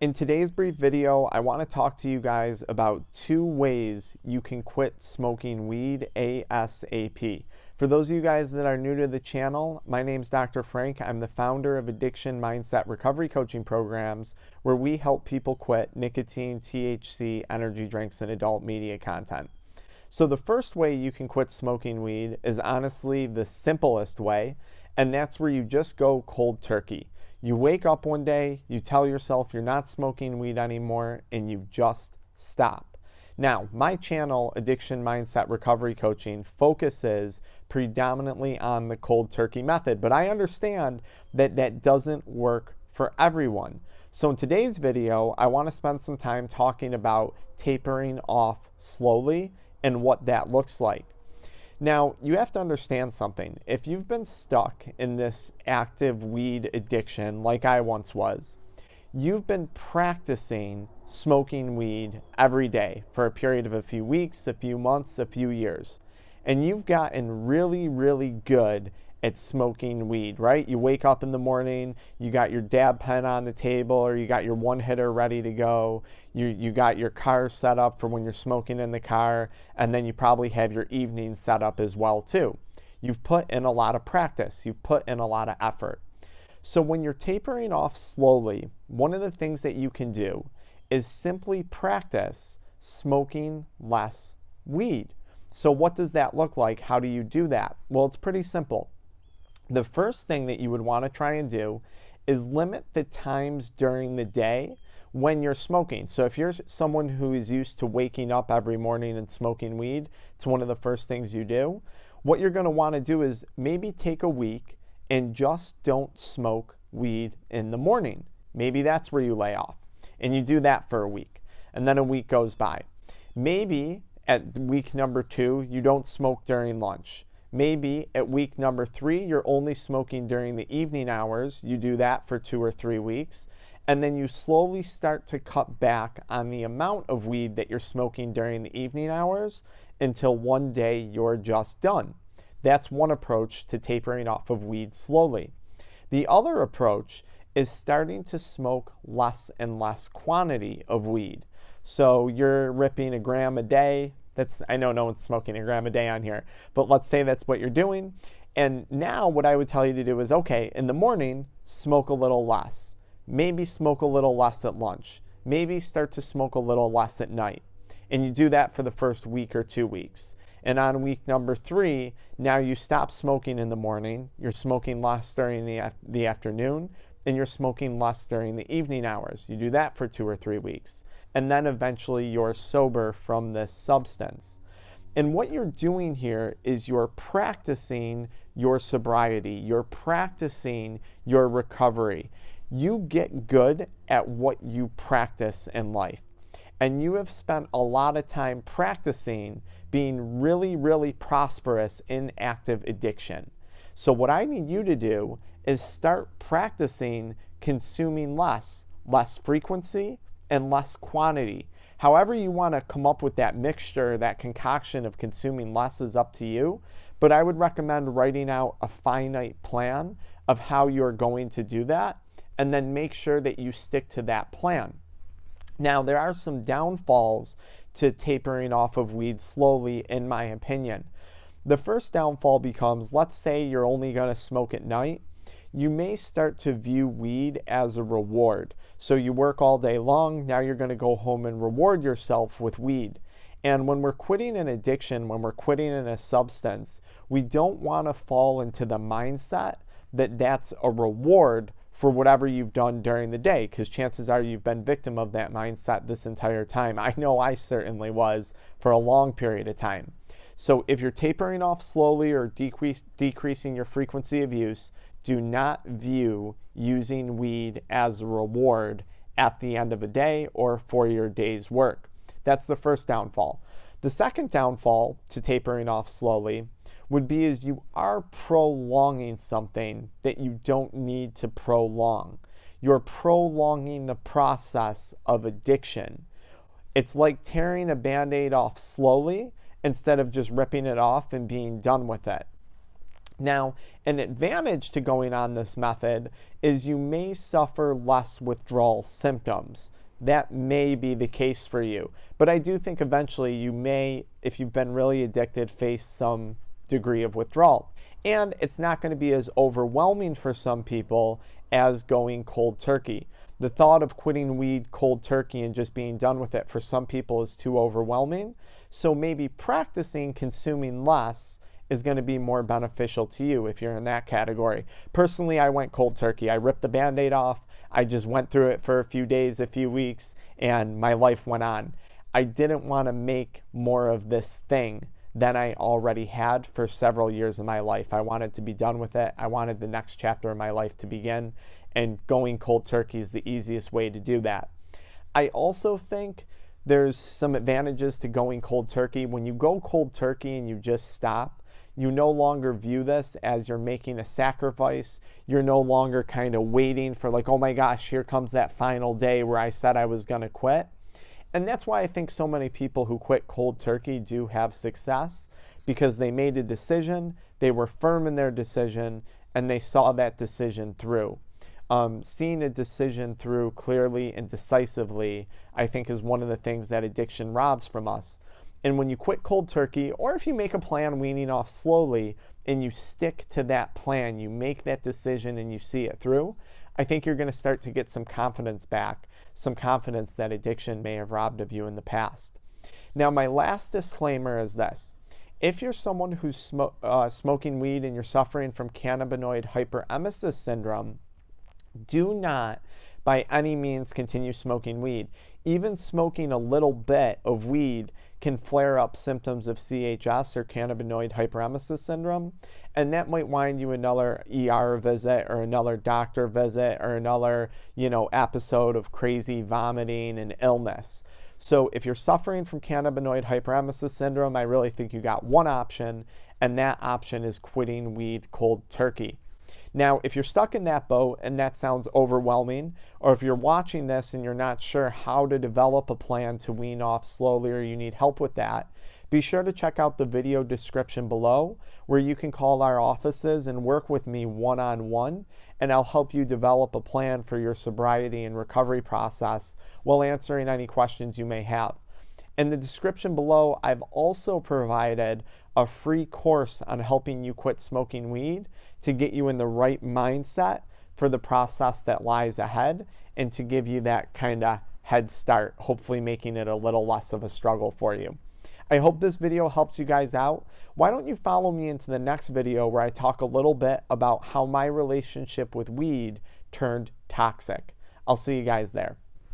In today's brief video, I want to talk to you guys about 2 ways you can quit smoking weed ASAP. For those of you guys that are new to the channel, my name's Dr. Frank. I'm the founder of Addiction Mindset Recovery Coaching Programs, where we help people quit nicotine, THC, energy drinks, and adult media content. So the first way you can quit smoking weed is honestly the simplest way, and that's where you just go cold turkey. You wake up one day, you tell yourself you're not smoking weed anymore, and you just stop. Now, my channel, Addiction Mindset Recovery Coaching, focuses predominantly on the cold turkey method, but I understand that that doesn't work for everyone. So in today's video, I want to spend some time talking about tapering off slowly and what that looks like. Now, you have to understand something. If you've been stuck in this active weed addiction like I once was, you've been practicing smoking weed every day for a period of a few weeks, a few months, a few years. And you've gotten really, really good at smoking weed, right? You wake up in the morning, you got your dab pen on the table, or you got your one hitter ready to go. You got your car set up for when you're smoking in the car, and then you probably have your evening set up as well too. You've put in a lot of practice, you've put in a lot of effort. So when you're tapering off slowly, one of the things that you can do is simply practice smoking less weed. So what does that look like? How do you do that? Well, it's pretty simple. The first thing that you would want to try and do is limit the times during the day when you're smoking. So if you're someone who is used to waking up every morning and smoking weed, it's one of the first things you do. What you're going to want to do is maybe take a week and just don't smoke weed in the morning. Maybe that's where you lay off. And you do that for a week. And then a week goes by. Maybe at week number 2, you don't smoke during lunch. Maybe at week number 3, you're only smoking during the evening hours. You do that for 2 or 3 weeks. And then you slowly start to cut back on the amount of weed that you're smoking during the evening hours until one day you're just done. That's one approach to tapering off of weed slowly. The other approach is starting to smoke less and less quantity of weed. So you're ripping a gram a day. I know no one's smoking a gram a day on here, but let's say that's what you're doing. And now what I would tell you to do is, okay, in the morning, smoke a little less. Maybe smoke a little less at lunch. Maybe start to smoke a little less at night. And you do that for the first week or 2 weeks. And on week number 3, now you stop smoking in the morning, you're smoking less during the afternoon, and you're smoking less during the evening hours. You do that for 2 or 3 weeks. And then eventually you're sober from this substance. And what you're doing here is you're practicing your sobriety. You're practicing your recovery. You get good at what you practice in life. And you have spent a lot of time practicing being really, really prosperous in active addiction. So what I need you to do is start practicing consuming less frequency, and less quantity. However you want to come up with that mixture, that concoction of consuming less is up to you, but I would recommend writing out a finite plan of how you're going to do that, and then make sure that you stick to that plan. Now, there are some downfalls to tapering off of weed slowly, in my opinion. The first downfall becomes, let's say you're only going to smoke at night. You may start to view weed as a reward. So you work all day long, now you're going to go home and reward yourself with weed. And when we're quitting an addiction, when we're quitting in a substance, we don't want to fall into the mindset that that's a reward for whatever you've done during the day, because chances are you've been victim of that mindset this entire time. I know I certainly was for a long period of time. So if you're tapering off slowly or decreasing your frequency of use, do not view using weed as a reward at the end of a day or for your day's work. That's the first downfall. The second downfall to tapering off slowly would be is you are prolonging something that you don't need to prolong. You're prolonging the process of addiction. It's like tearing a Band-Aid off slowly instead of just ripping it off and being done with it. Now, an advantage to going on this method is you may suffer less withdrawal symptoms. That may be the case for you. But I do think eventually you may, if you've been really addicted, face some degree of withdrawal. And it's not going to be as overwhelming for some people as going cold turkey. The thought of quitting weed cold turkey and just being done with it for some people is too overwhelming. So maybe practicing consuming less is going to be more beneficial to you if you're in that category. Personally, I went cold turkey. I ripped the Band-Aid off. I just went through it for a few days, a few weeks, and my life went on. I didn't want to make more of this thing than I already had for several years of my life. I wanted to be done with it. I wanted the next chapter of my life to begin, and going cold turkey is the easiest way to do that. I also think there's some advantages to going cold turkey. When you go cold turkey and you just stop, you no longer view this as you're making a sacrifice. You're no longer kind of waiting for like, oh my gosh, here comes that final day where I said I was going to quit. And that's why I think so many people who quit cold turkey do have success, because they made a decision, they were firm in their decision, and they saw that decision through. Seeing a decision through clearly and decisively, I think, is one of the things that addiction robs from us. And when you quit cold turkey, or if you make a plan weaning off slowly and you stick to that plan, you make that decision and you see it through, I think you're going to start to get some confidence back, some confidence that addiction may have robbed of you in the past. Now, my last disclaimer is this. If you're someone who's smoking weed and you're suffering from cannabinoid hyperemesis syndrome, do not by any means continue smoking weed. Even smoking a little bit of weed can flare up symptoms of CHS, or cannabinoid hyperemesis syndrome, and that might wind you another ER visit or another doctor visit or another, episode of crazy vomiting and illness. So if you're suffering from cannabinoid hyperemesis syndrome, I really think you got one option, and that option is quitting weed cold turkey. Now, if you're stuck in that boat and that sounds overwhelming, or if you're watching this and you're not sure how to develop a plan to wean off slowly, or you need help with that, be sure to check out the video description below, where you can call our offices and work with me one-on-one, and I'll help you develop a plan for your sobriety and recovery process while answering any questions you may have. In the description below, I've also provided a free course on helping you quit smoking weed to get you in the right mindset for the process that lies ahead, and to give you that kind of head start, hopefully making it a little less of a struggle for you. I hope this video helps you guys out. Why don't you follow me into the next video where I talk a little bit about how my relationship with weed turned toxic. I'll see you guys there.